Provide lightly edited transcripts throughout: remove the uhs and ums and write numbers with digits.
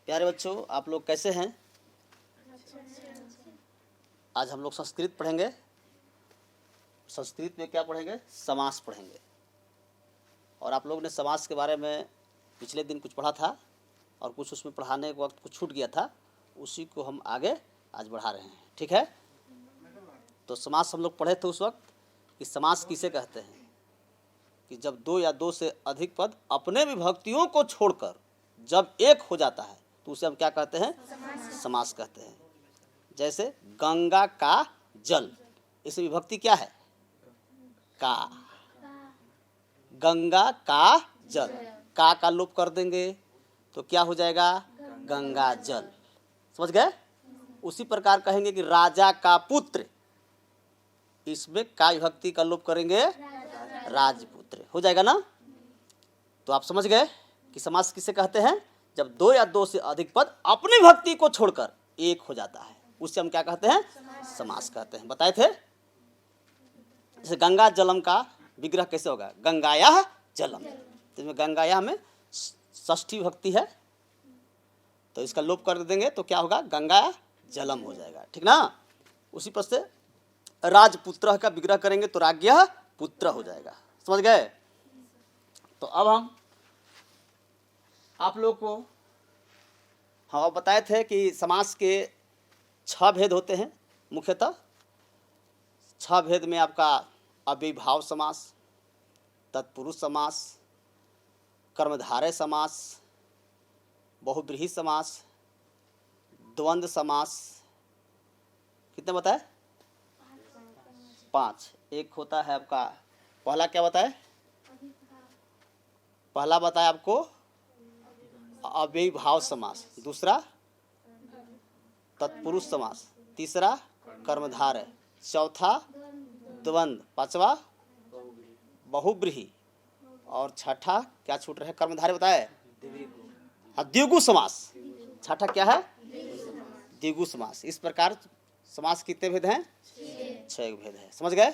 प्यारे बच्चों, आप लोग कैसे हैं? आज हम लोग संस्कृत पढ़ेंगे। संस्कृत में क्या पढ़ेंगे? समास पढ़ेंगे। और आप लोग ने समास के बारे में पिछले दिन कुछ पढ़ा था और कुछ उसमें पढ़ाने के वक्त कुछ छूट गया था, उसी को हम आगे आज बढ़ा रहे हैं। ठीक है? तो समास हम लोग पढ़े थे उस वक्त कि समास किसे कहते हैं, कि जब दो या दो से अधिक पद अपने विभक्तियों को छोड़कर जब एक हो जाता है तो उसे हम क्या कहते हैं? समास कहते हैं। जैसे गंगा का जल, इसमें विभक्ति क्या है? का। गंगा का जल, का लोप कर देंगे तो क्या हो जाएगा? गंगा जल। समझ गए? उसी प्रकार कहेंगे कि राजा का पुत्र, इसमें का विभक्ति का लोप करेंगे, राजपुत्र हो जाएगा ना। तो आप समझ गए कि समास किसे कहते हैं? जब दो या दो से अधिक पद अपनी विभक्ति को छोड़कर एक हो जाता है, उससे हम क्या कहते हैं? समास कहते हैं। बताए थे। जैसे गंगा जलम का विग्रह कैसे होगा? गंगायाः जलम। इसमें गंगायाः में षष्ठी विभक्ति है, तो इसका लोप कर देंगे तो क्या होगा? गंगा जलम हो जाएगा। ठीक ना? उसी पर से राजपुत्र का विग्रह करेंगे तो राज्ञः पुत्र हो जाएगा। समझ गए? तो अब हम आप लोग को हम बताए थे कि समास के 6 भेद होते हैं मुख्यतः। 6 भेद में आपका अव्ययीभाव समास, तत्पुरुष समास, कर्मधारय समास, बहुब्रीहि समास, द्वंद्व समास। कितने बताए? 5। एक होता है आपका, पहला क्या बताए? पहला बताया आपको अव्ययीभाव समास, दूसरा तत्पुरुष समास, तीसरा कर्मधारय, चौथा द्वंद्व, पांचवा बहुब्रीहि और छठा क्या छूट रहे? कर्मधारय बताए, द्विगु समास। छठा क्या है? द्विगु समास। इस प्रकार समास कितने भेद हैं? 6 भेद है। समझ गए?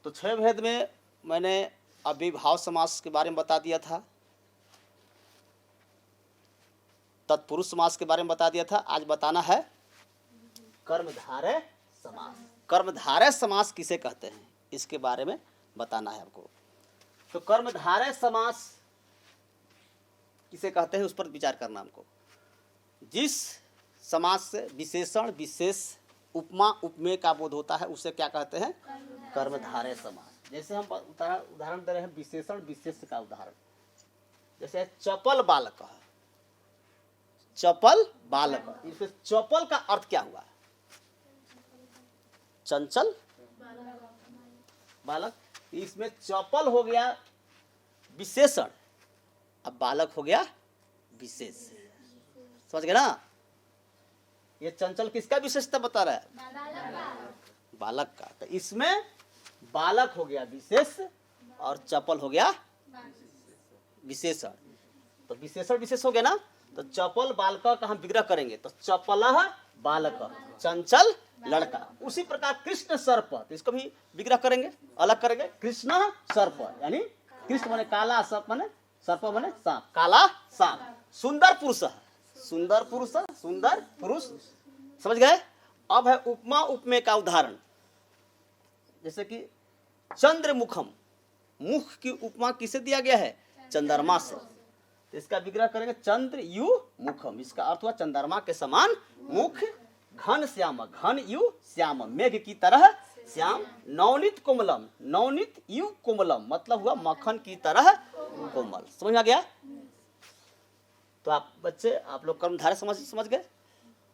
तो 6 भेद में मैंने अव्ययीभाव समास के बारे में बता दिया था, तत्पुरुष समास के बारे में बता दिया था। आज बताना है कर्मधारय समास। कर्मधारय समास किसे कहते हैं, इसके बारे में बताना है आपको। तो कर्मधारय समास किसे कहते हैं उस पर विचार करना हमको। जिस समास से विशेषण विशेष उपमा उपमेय का बोध होता है उसे क्या कहते हैं? कर्मधारय समास। जैसे हम उदाहरण दे रहे हैं विशेषण विशेष का उदाहरण। जैसे चपल बालक, चपल बालक, इसमें चपल का अर्थ क्या हुआ? चंचल बालक। इसमें चपल हो गया विशेषण, अब बालक हो गया विशेष। समझ गए ना? ये चंचल किसका विशेषता बता रहा है? बालक का। तो इसमें बालक हो गया विशेष और चपल हो गया विशेषण। तो विशेषण विशेष हो गया ना। तो चपल बालक का हम विग्रह करेंगे तो चपलः बालक, चंचल लड़का। उसी प्रकार कृष्ण सर्प, तो इसको भी विग्रह करेंगे, अलग करेंगे। कृष्ण सर्प, यानी कृष्ण माने काला, सर्प माने सर्प माने सांप, काला सांप। सुंदर पुरुष, सुंदर पुरुष, सुंदर पुरुष। समझ गए? अब है उपमा उपमेय का उदाहरण। जैसे कि चंद्रमुखम, मुख की उपमा किसे दिया गया है? चंद्रमा से। तो इसका विग्रह करेंगे चंद्र यु मुखम। इसका अर्थ हुआ चंद्रमा के समान मुख, घन श्याम, घन यु श्याम, मेघ की तरह श्याम, नवनीत कोमलम, नवनीत यु कोमलम, मतलब हुआ मक्खन की तरह कोमल। समझ में आ गया? तो आप बच्चे, आप लोग कर्मधारय समास समझ गए।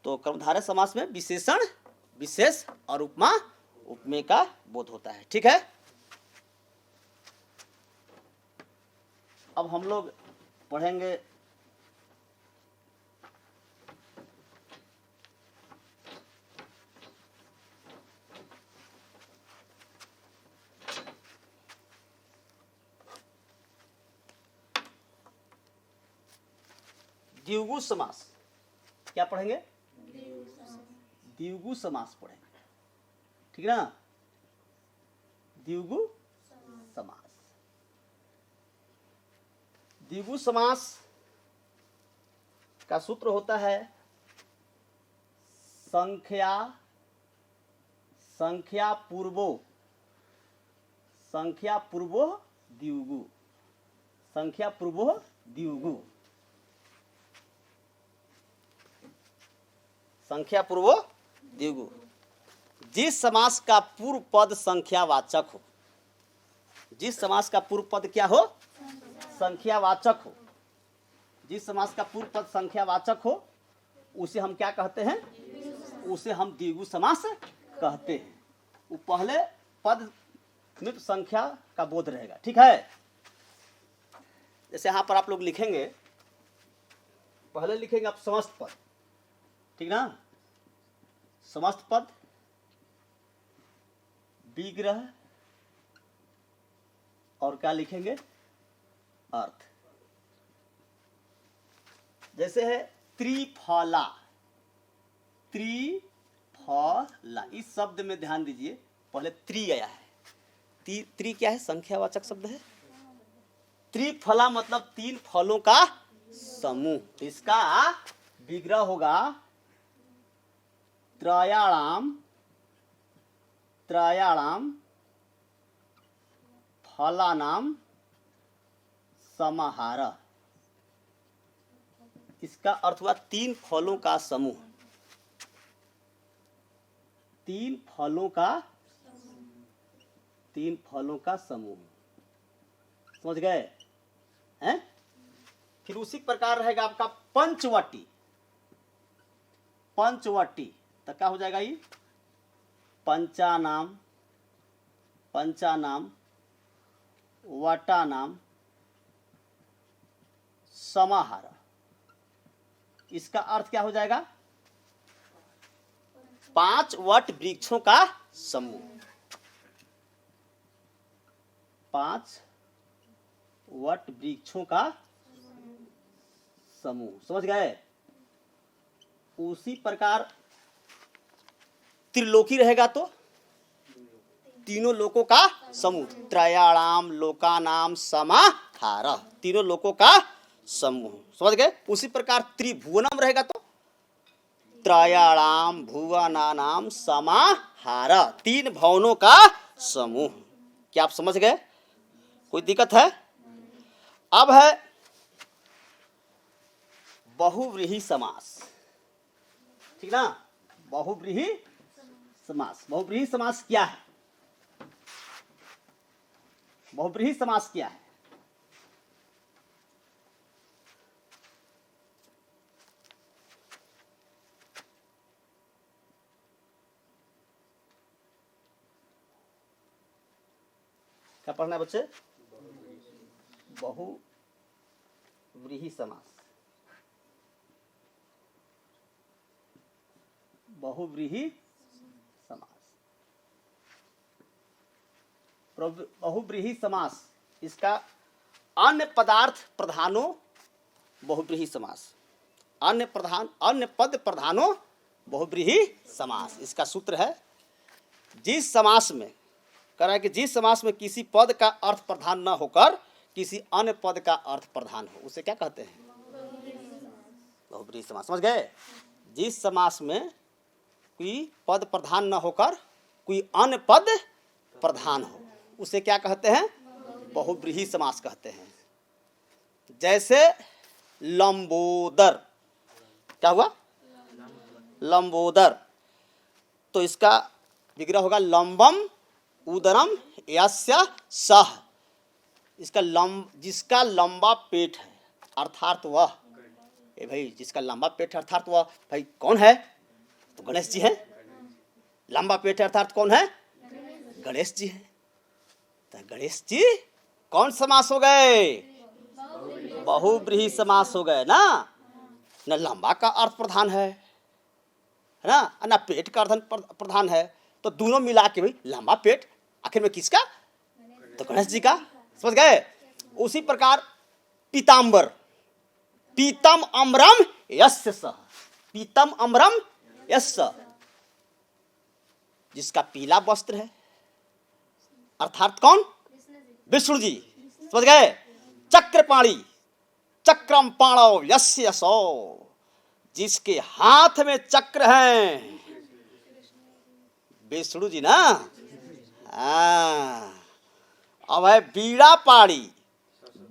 तो कर्मधारय समास में विशेषण विशेष और उपमा उपमेय का बोध होता है। ठीक है? अब हम लोग पढ़ेंगे द्विगु समास। क्या पढ़ेंगे? द्विगु समास पढ़ेंगे। ठीक है ना? द्विगु समास। द्विगु समास का सूत्र होता है संख्या पूर्वो द्विगु। संख्या पूर्वो द्विगु। संख्या पूर्वो द्विगु। जिस समास का पूर्व पद संख्यावाचक हो, जिस समास का पूर्व पद क्या हो? संख्यावाचक हो। जिस समास का पूर्व पद संख्यावाचक हो उसे हम क्या कहते हैं? उसे हम द्विगु समास कहते हैं। वो पहले पद में संख्या का बोध रहेगा, ठीक है। जैसे यहाँ पर आप लोग लिखेंगे, पहले लिखेंगे आप समस्त पद, ठीक ना। समस्त पद, विग्रह और क्या लिखेंगे? अर्थ। जैसे है त्रिफला। त्रिफला, इस शब्द में ध्यान दीजिए, पहले त्रि आया है। त्रि क्या है? संख्यावाचक शब्द है। त्रिफला मतलब 3 फलों का समूह। इसका विग्रह होगा त्रयाणाम फलानाम समाहार। इसका अर्थ हुआ 3 फलों का समूह। 3 फलों का समूह, समझ गए हैं? फिर उसी प्रकार रहेगा आपका पंचवटी। तो क्या हो जाएगा ये? पंचानाम वटानाम समाहार। इसका अर्थ क्या हो जाएगा? 5 वट वृक्षों का समूह। 5 वट वृक्षों का समूह, समझ गए। उसी प्रकार त्रिलोकी रहेगा तो तीनों लोकों का समूह। त्रयाणाम लोकानाम समाहार, तीनों लोकों का समूह, समझ गए। उसी प्रकार त्रिभुवनम रहेगा तो त्रयाणाम भुवनानाम समाहार, 3 भवनों का समूह। क्या आप समझ गए? कोई दिक्कत है? अब है बहुव्रीहि समास, ठीक ना। बहुव्रीहि समास। बहुव्रीहि समास क्या है? बहुव्रीहि समास क्या है? क्या पढ़ना है बच्चे? बहुव्रीहि समास। बहुव्रीहि समास। बहुव्रीहि समास, इसका अन्य पदार्थ प्रधानो बहुव्रीहि समास। अन्य पद प्रधानो बहुव्रीहि समास। इसका सूत्र है, जिस समास में कह रहा है कि जिस समास में किसी पद का अर्थ प्रधान न होकर किसी अन्य पद का अर्थ प्रधान हो, उसे क्या कहते हैं? बहुव्रीहि समास। समझ गए? जिस समास में कोई पद प्रधान न होकर कोई अन्य पद प्रधान हो, उसे क्या कहते हैं? बहुव्रीहि समास कहते हैं। जैसे लंबोदर, क्या हुआ? लंबोदर, तो इसका विग्रह होगा लंबम उदरम यस्य सह। इसका जिसका लंबा पेट है, अर्थात वह, भाई जिसका लंबा पेट है अर्थात वह भाई कौन है? तो गणेश जी हैं। लंबा पेट है अर्थात कौन है? गणेश जी हैं। तो गणेश जी कौन समास हो गए? बहुव्रीहि समास हो गए ना। न लंबा का अर्थ प्रधान है ना, ना पेट का अर्थ प्रधान है, तो दोनों मिला के भाई लंबा पेट आखिर में किसका? तो गणेश जी का। समझ गए? उसी प्रकार पीताम्बर, पीतम अम्रम यस्य सः। पीतम अम्रम यस्य, जिसका पीला वस्त्र है, अर्थात कौन? विष्णु जी। समझ गए? चक्रपाणी, चक्रम पाणौ यस्य यशो, जिसके हाथ में चक्र है, विष्णु जी ना। हाँ, अब है बीड़ा पाड़ी,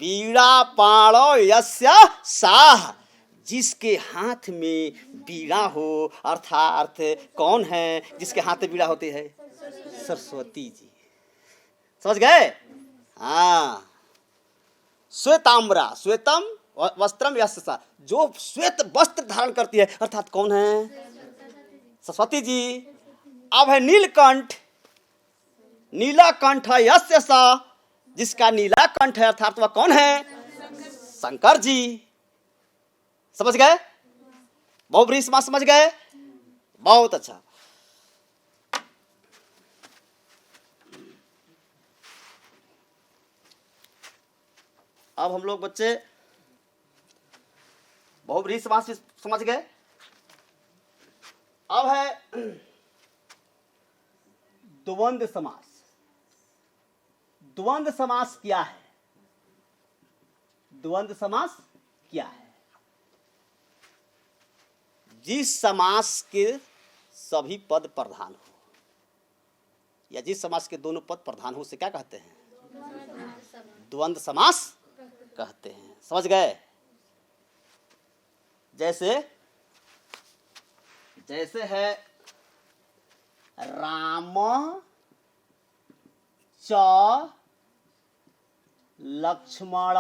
बीड़ा पाड़ो यस्य साह, जिसके हाथ में बीड़ा हो, अर्थात कौन है जिसके हाथ में बीड़ा होती है? सरस्वती जी। समझ गए? हाँ, श्वेताम्बरा, श्वेतम वस्त्रम यस्य सा, जो श्वेत वस्त्र धारण करती है, अर्थात कौन है? सरस्वती जी। अब है नीलकंठ, नीला कंठ है यस्य सा, जिसका नीला कंठ है, अर्थात वह कौन है? शंकर जी। समझ गए? बहुब्रीहि समास समझ गए? बहुत अच्छा। अब हम लोग बच्चे बहुब्रीहि समास समझ गए। अब है द्वंद्व समास। द्वंद्व समास क्या है? द्वंद्व समास क्या है? जिस समास के सभी पद प्रधान हो, या जिस समास के दोनों पद प्रधान हो, उसे क्या कहते हैं? द्वंद्व समास कहते हैं। समझ गए? जैसे जैसे है राम च लक्ष्मण,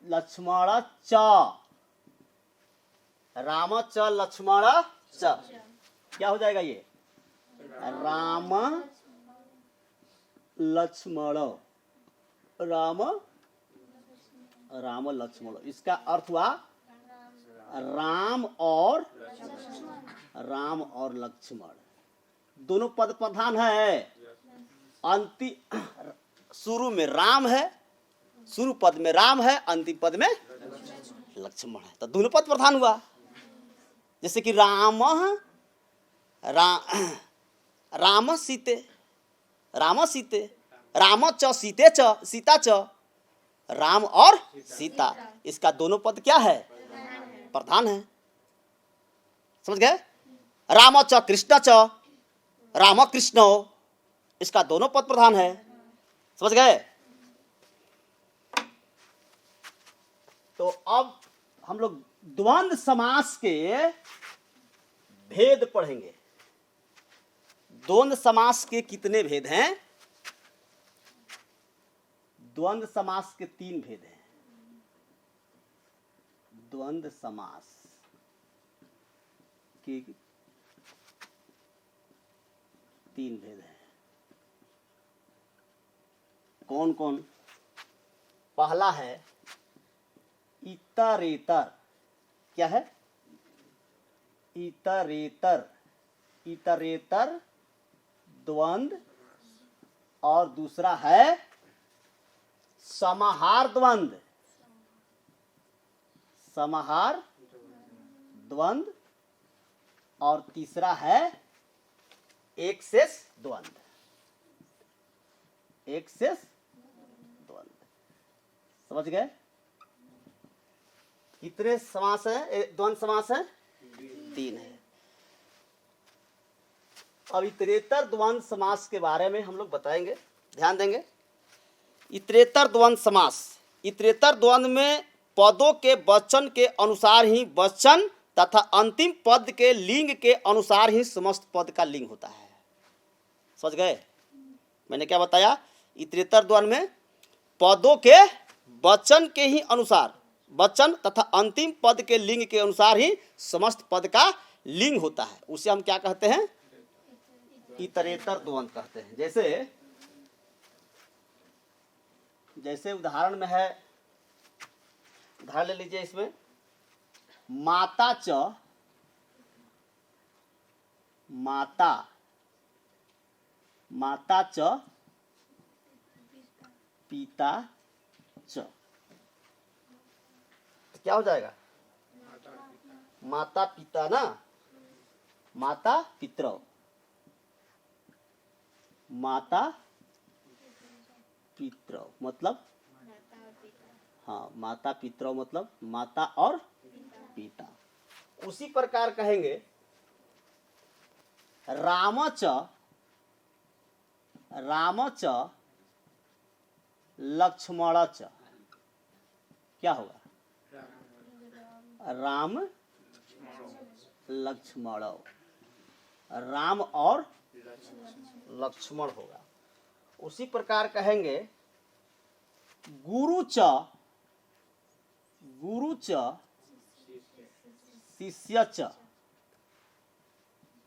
लक्ष्मण च, राम च लक्ष्मण च, क्या हो जाएगा ये? राम लक्ष्मण, राम राम लक्ष्मण। इसका अर्थ हुआ राम और लक्ष्मण दोनों पद प्रधान है। अंतिम शुरू में राम है, शुरू पद में राम है, अंतिम पद में लक्ष्मण है, तो दोनों पद प्रधान हुआ। जैसे कि राम सीते, राम सीते, राम च सीते च, सीता च, राम और सीता, इसका दोनों पद क्या है? प्रधान है। समझ गए? राम च कृष्ण च, राम कृष्ण, इसका दोनों पद प्रधान है। समझ गए? तो अब हम लोग द्वंद्व समास के भेद पढ़ेंगे। द्वंद्व समास के कितने भेद हैं? द्वंद्व समास के 3 भेद हैं। द्वंद्व समास के 3 भेद हैं। कौन कौन? पहला है इतरेतर। क्या है? इतरेतर, इतरेतर द्वंद्व। और दूसरा है समाहार द्वंद्व, समाहार द्वंद्व। और तीसरा है एक्सेस द्वंद्व, एक्सेस द्वंद्व। समझ गए? कितने समास है? द्वंद्व समास है 3 है। अब इतरेतर द्वंद्व समास के बारे में हम लोग बताएंगे, ध्यान देंगे। इतरेतर द्वंद्व समास, इतरेतर द्वंद्व में पदों के वचन के अनुसार ही वचन तथा अंतिम पद के लिंग के अनुसार ही समस्त पद का लिंग होता है। समझ गए? मैंने क्या बताया? इतरेतर द्वंद्व में पदों के वचन के ही अनुसार, वचन तथा अंतिम पद के लिंग के अनुसार ही समस्त पद का लिंग होता है। उसे हम क्या कहते हैं? इतरेतर द्वंद्व कहते हैं। जैसे उदाहरण में है, उदाहरण ले लीजिए। इसमें माता च, माता, माता च पिता च, क्या हो जाएगा? माता पिता ना, माता पितरौ, माता पितरौ मतलब, हाँ, माता पितरौ मतलब माता और पिता। उसी प्रकार कहेंगे रामच रामच लक्ष्मणच। क्या होगा? राम लक्ष्मण, राम और लक्ष्मण होगा। उसी प्रकार कहेंगे गुरुच गुरुच शिष्यच।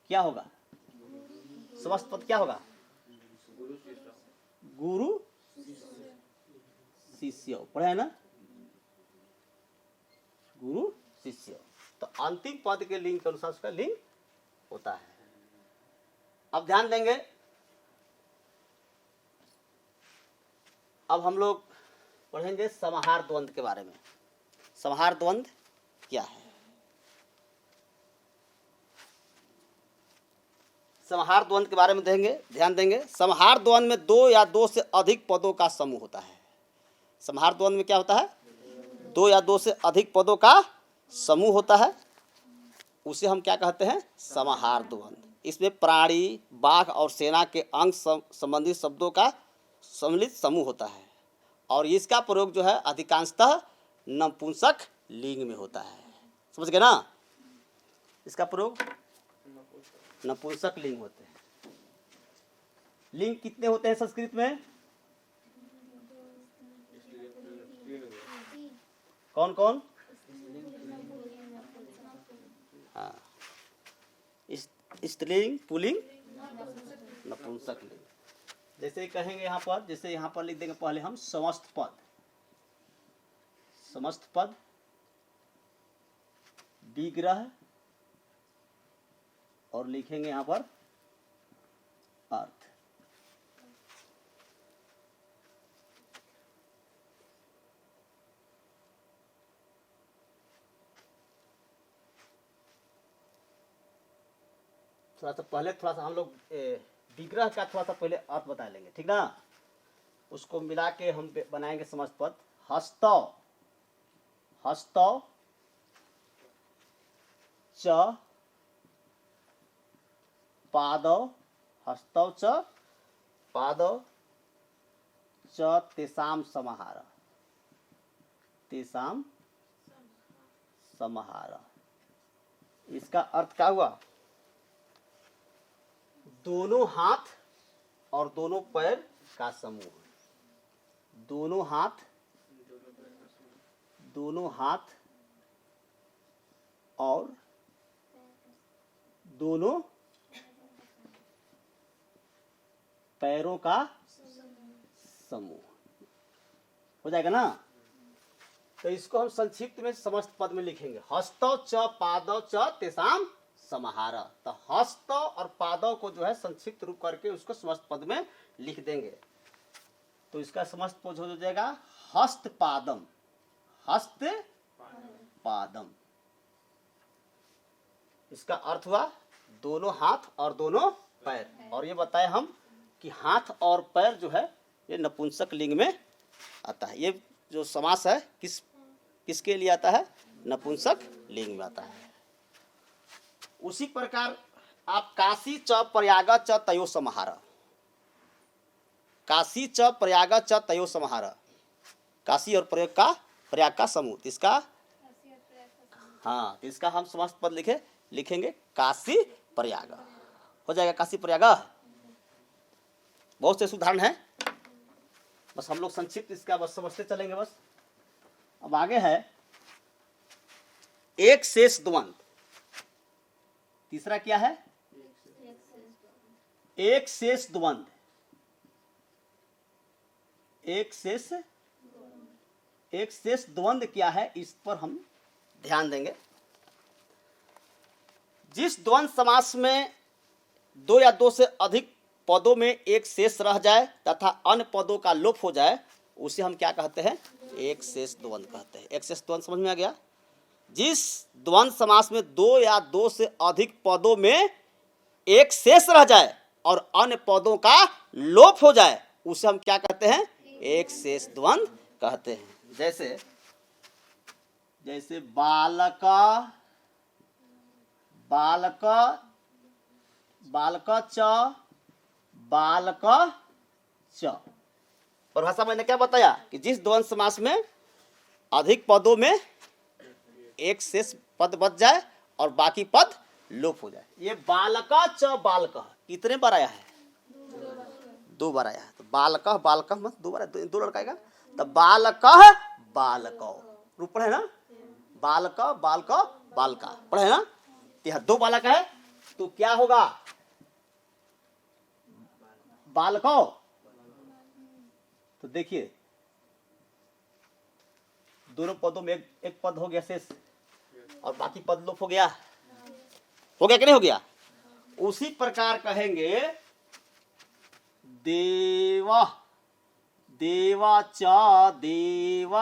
क्या होगा? समस्त पद क्या होगा? गुरु शिष्य, पढ़े है ना? गुरु शिष्य। तो अंतिम पद के लिंग के अनुसार उसका लिंग होता है। अब ध्यान देंगे, अब हम लोग पढ़ेंगे समाहार द्वंद्व के बारे में। समाहार द्वंद्व क्या है? समाहार द्वंद्व के बारे में ध्यान देंगे। समाहार द्वंद्व में दो या दो से अधिक पदों का समूह होता है। समाहार द्वंद्व में क्या होता है? दो या दो से अधिक पदों का समूह होता है। उसे हम क्या कहते हैं? समाहार द्वंद्व। इसमें प्राणी, बाघ और सेना के अंग संबंधी शब्दों का सम्मिलित समूह होता है और इसका प्रयोग जो है अधिकांशतः नपुंसक लिंग में होता है। समझ गए ना? इसका प्रयोग नपुंसक लिंग होते हैं। लिंग कितने होते हैं संस्कृत में? कौन कौन? हाँ, स्त्रीलिंग, पुल्लिंग, नपुंसक लिंग। जैसे कहेंगे यहाँ पर, जैसे यहाँ पर लिख देंगे पहले हम समस्त पद। समस्त पद विग्रह और लिखेंगे यहाँ पर अर्थ। थोड़ा सा हम लोग विग्रह का थोड़ा सा पहले अर्थ बता लेंगे, ठीक ना? उसको मिला के हम बनाएंगे समस्त पद। हस्तौ हस्तौ च पादौ, हस्तौ च पादौ च तेषां समाहार, तेषां समाहार। इसका अर्थ क्या हुआ? दोनों हाथ और दोनों पैर का समूह। दोनों हाथ और दोनों पैरों का समूह हो जाएगा ना? तो इसको हम संक्षिप्त में समस्त पद में लिखेंगे। हस्तौ च पादौ च तेषां समाहार। तो हस्त और पादौ को जो है संक्षिप्त रूप करके उसको समस्त पद में लिख देंगे। तो इसका समस्त पद हो जाएगा हस्त पादम, हस्त पादम। इसका अर्थ हुआ दोनों हाथ और दोनों पैर। और ये बताए हम कि हाथ और पैर जो है ये नपुंसक लिंग में आता है। ये जो समास है किसके लिए आता है? नपुंसक लिंग में आता है। उसी प्रकार आप काशी च प्रयाग च तयो समाहार, काशी च प्रयाग च तयो समाहार, काशी और प्रयाग का समूह। इसका हाँ, इसका हम समस्त पद लिखेंगे काशी प्रयाग। हो जाएगा काशी प्रयाग। बहुत से उदाहरण हैं, बस हम लोग संक्षिप्त इसका बस समझते चलेंगे बस। अब आगे है एक शेष द्वंद्व। तीसरा क्या है? एक शेष द्वंद्व। एक शेष द्वंद्व क्या है, इस पर हम ध्यान देंगे। जिस द्वंद्व समास में दो या दो से अधिक पदों में एक शेष रह जाए तथा अन्य पदों का लोप हो जाए उसे हम क्या कहते हैं? एक शेष द्वंद्व कहते हैं। एक शेष द्वंद्व समझ में आ गया? जिस द्वंद्व समास में दो या दो से अधिक पदों में एक शेष रह जाए और अन्य पदों का लोप हो जाए उसे हम क्या कहते हैं? एक शेष द्वंद्व कहते हैं। जैसे बालक, बालक, बालक च, बालक च। परिभाषा मैंने क्या बताया कि जिस द्वंद समास में अधिक पदों में एक शेष पद बच जाए और बाकी पद लोप हो जाए। ये बालक च बालक कितने बार आया है? 2 बार आया है। तो बालक बालक मत 2 बार, 2 लड़का आएगा। तो बालक बालक रूप पढ़े ना, बालक बालक बालका पढ़े ना। तो यहाँ 2 बालक है तो क्या होगा? बालको। तो देखिए दोनों पदों में एक पद हो गया शेष और बाकी पद लोप हो गया कि नहीं हो गया? उसी प्रकार कहेंगे देव, देवा च देव,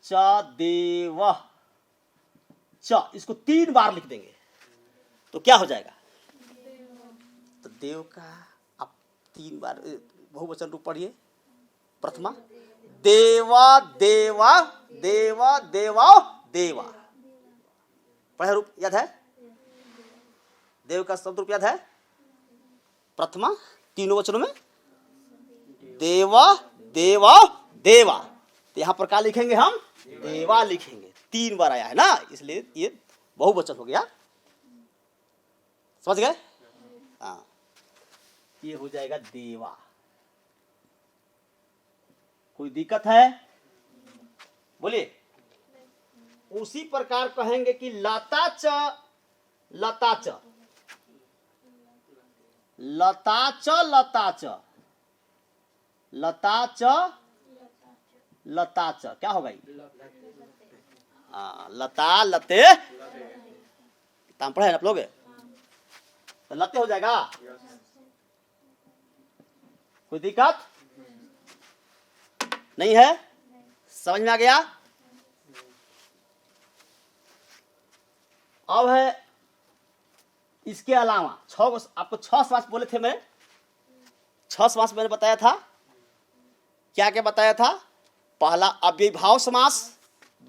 च देव च, इसको 3 बार लिख देंगे तो क्या हो जाएगा? तो देव का आप 3 बार बहुवचन रूप पढ़िए। प्रथमा देवा देवा देवा देवा देवा, पढ़े रूप याद है? देव का शब्द रूप याद है? प्रथमा 3 वचनों में देवा देवा देवा। तो यहाँ पर क्या लिखेंगे हम? देवा लिखेंगे। 3 बार आया है ना, इसलिए ये बहुवचन हो गया। समझ गए? हाँ, ये हो जाएगा देवा। कोई दिक्कत है? बोलिए। उसी प्रकार कहेंगे कि लता च, लता च, लता च, लता च, लता च, लता च, क्या होगा? हाँ, लता लते ताम पढ़े आप लोग, तो लते हो जाएगा। कोई दिक्कत नहीं है? समझ में आ गया? अब है इसके अलावा 6 आपको 6 समास बोले थे मैं। 6 समास मैंने बताया था। क्या क्या बताया था? पहला अव्ययीभाव समास,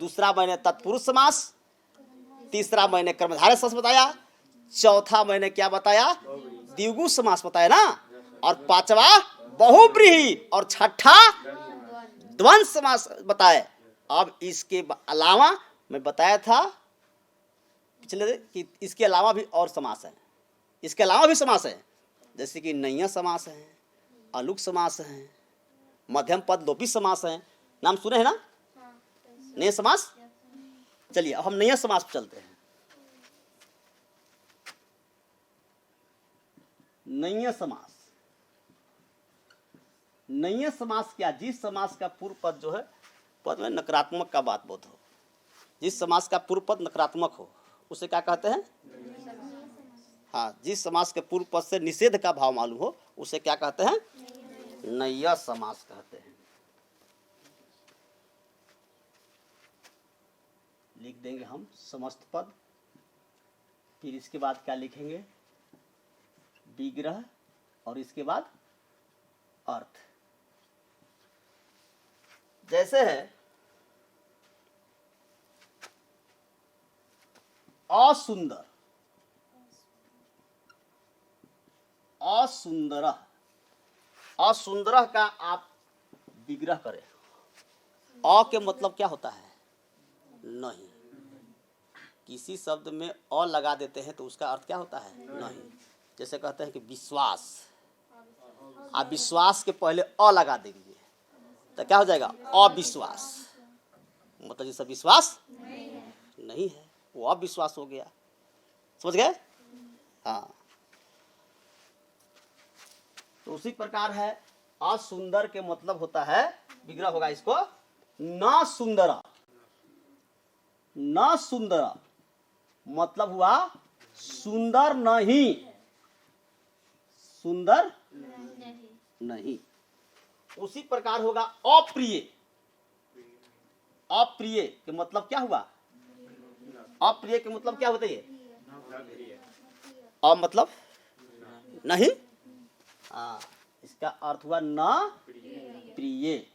दूसरा मैंने तत्पुरुष समास, तीसरा मैंने कर्मधारय समास बताया, चौथा मैंने क्या बताया? द्विगु समास बताया ना, और 5वां बहुव्रीहि और 6ठा द्वंद्व समास बताए। अब इसके अलावा मैं बताया था पिछले कि इसके अलावा भी और समास है, इसके अलावा भी समास है, जैसे कि नैया समास है, अलुक समास है, मध्यम पद लोपी समास है। नाम सुने हैं ना नैया समास? चलिए अब हम नैया समास पर चलते हैं। नैया समास, नैया समास क्या? जिस समास का पूर्व पद जो है पद में नकारात्मक का बात बोध हो, जिस समास का पूर्व पद नकारात्मक हो उसे क्या कहते हैं? हाँ, जिस समास के पूर्व पद से निषेध का भाव मालूम हो उसे क्या कहते हैं? नैया समास कहते हैं। लिख देंगे हम समस्त पद, फिर इसके बाद क्या लिखेंगे? विग्रह, और इसके बाद अर्थ। जैसे है असुंदर, असुंदर, असुंदर का आप विग्रह करें। अ के मतलब क्या होता है? नहीं। किसी शब्द में अ लगा देते हैं तो उसका अर्थ क्या होता है? नहीं। जैसे कहते हैं कि विश्वास, आप विश्वास के पहले अ लगा देंगे तो क्या हो जाएगा? अविश्वास। मतलब जिसका विश्वास नहीं है वो अविश्वास हो गया। समझ गए? हाँ, तो उसी प्रकार है असुंदर के मतलब होता है विग्रह होगा इसको न सुंदर, न सुंदर मतलब हुआ सुंदर नहीं, सुंदर नहीं। उसी प्रकार होगा अप्रिय, अप्रिय के मतलब क्या हुआ? अप्रिय के मतलब क्या होता है? अ मतलब नहीं, हाँ, इसका अर्थ हुआ न प्रिय।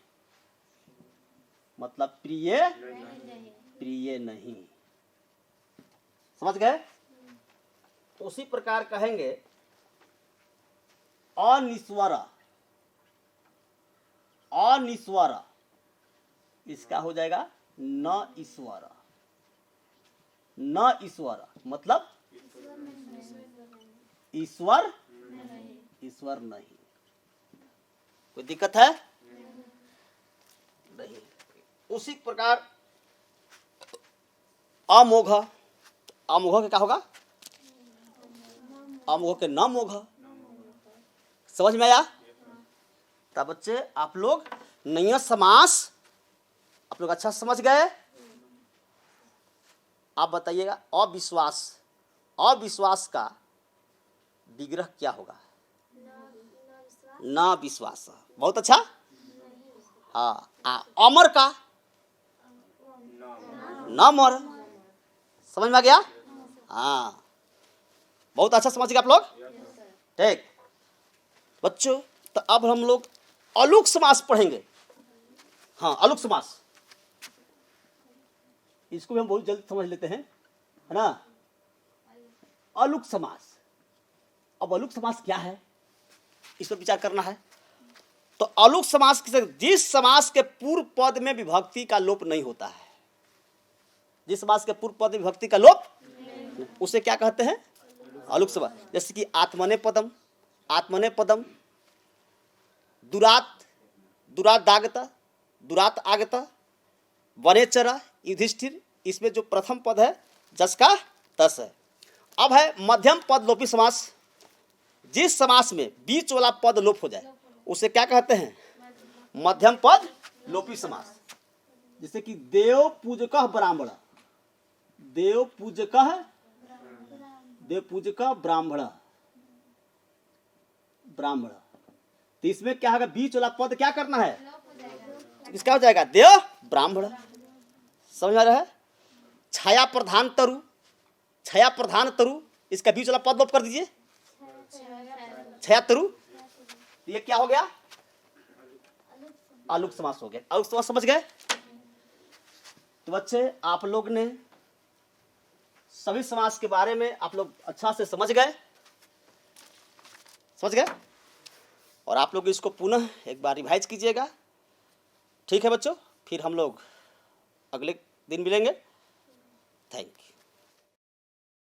मतलब प्रिय प्रिय नहीं। समझ गए? उसी प्रकार कहेंगे अनिश्वर, अनिश्वर इसका हो जाएगा न ईश्वर, न ईश्वर मतलब ईश्वर, ईश्वर नहीं। कोई दिक्कत है? नहीं। उसी प्रकार अमोघ, अमोघ के क्या होगा? अमोघ के न मोघ। समझ में आया? तब बच्चे आप लोग नैयत समास आप लोग अच्छा समझ गए। आप बताइएगा अविश्वास, अविश्वास का विग्रह क्या होगा? न विश्वास। बहुत अच्छा। हाँ, अमर का न मर। समझ में आ गया? हाँ, बहुत अच्छा समझ गए आप लोग। ठीक बच्चों, तो अब हम लोग अलुक समास पढ़ेंगे। हाँ, अलुक समास, इसको भी हम बहुत जल्द समझ लेते हैं, है ना? अलुक समास। अब अलुक समास क्या है, इस पर विचार करना है। तो अलुक समास जिस समास के पूर्व पद में विभक्ति का लोप नहीं होता है, जिस समास के पूर्व पद में विभक्ति का लोप, उसे क्या कहते हैं? अलुक समास। जैसे कि आत्मने पदम, आत्मने पदम, दुरात, दुरात आगता, दुरात आगता, वनेचरा, युधिष्ठिर, इसमें जो प्रथम पद है जस का तस है। अब है मध्यम पद लोपी समास। जिस समास में बीच वाला पद लोप हो जाए उसे क्या कहते हैं? मध्यम पद लोपी समास। जैसे कि देव पूजकः ब्राह्मण, देव पूजकः, देव पूजकः ब्राह्मण, ब्राह्मण। तो इसमें क्या होगा? बीच वाला पद क्या करना है? इसका हो जाएगा देव ब्राह्मण। समझ में आ रहा है? छाया प्रधान तरु, छाया प्रधान तरु, इसका बीच वाला पद लोप कर दीजिए, छाया तरु। ये क्या हो गया? अलुक समास हो गया। अलुक समास समझ गए? तो बच्चे आप लोग ने सभी समास के बारे में आप लोग अच्छा से समझ गए, समझ गए? और आप लोग इसको पुनः एक बार रिवाइज कीजिएगा। ठीक है बच्चों, फिर हम लोग अगले दिन मिलेंगे। Thank you.